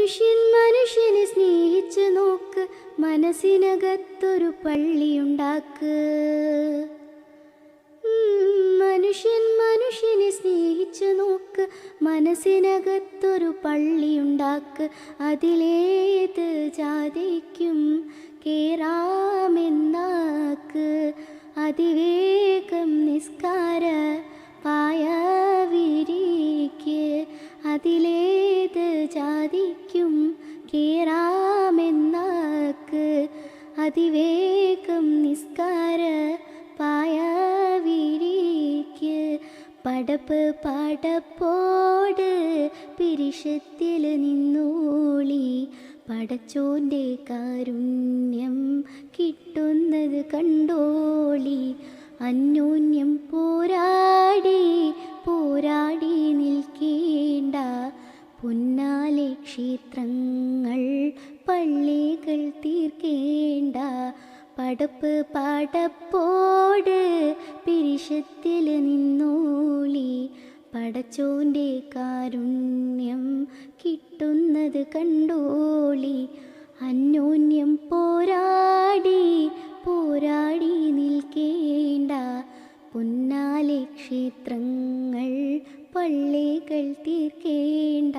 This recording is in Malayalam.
മനുഷ്യനെ സ്നേഹിച്ചു നോക്ക്, മനസ്സിനകത്തൊരു പള്ളിയുണ്ടാക്ക്. മനുഷ്യനെ സ്നേഹിച്ചു നോക്ക്, മനസ്സിനകത്തൊരു പള്ളിയുണ്ടാക്ക്. അതിലേത് ജാതിക്കും കേറാമെന്നാക്ക്. അതിവേഗം നിസ്കാര പായ വിരിക്ക്. അതിലേത് ജാതിക്കും കേറാമെന്നാക്ക്. അതിവേഗം നിസ്കാര പായ വിരിക്ക്. പടപ്പോട് പിരിശത്തിൽ നിന്നോളി. പടച്ചോൻ്റെ കാരുണ്യം കിട്ടുന്നത് കണ്ടോളി. അന്യോന്യം പോരാടി നിൽക്കേണ്ട. പുന്നാലെ ക്ഷേത്രങ്ങൾ പള്ളികൾ തീർക്കേണ്ട. പടപ്പോട് പിരിശത്തിൽ നിന്നോളി. പടച്ചോൻ്റെ കാരുണ്യം കിട്ടുന്നത് കണ്ടോളി. അന്യോന്യം പോരാടി നിൽക്കേണ്ട. പുന്നാലെ ക്ഷേത്രങ്ങൾ പള്ളികൾ തീർക്കേണ്ട.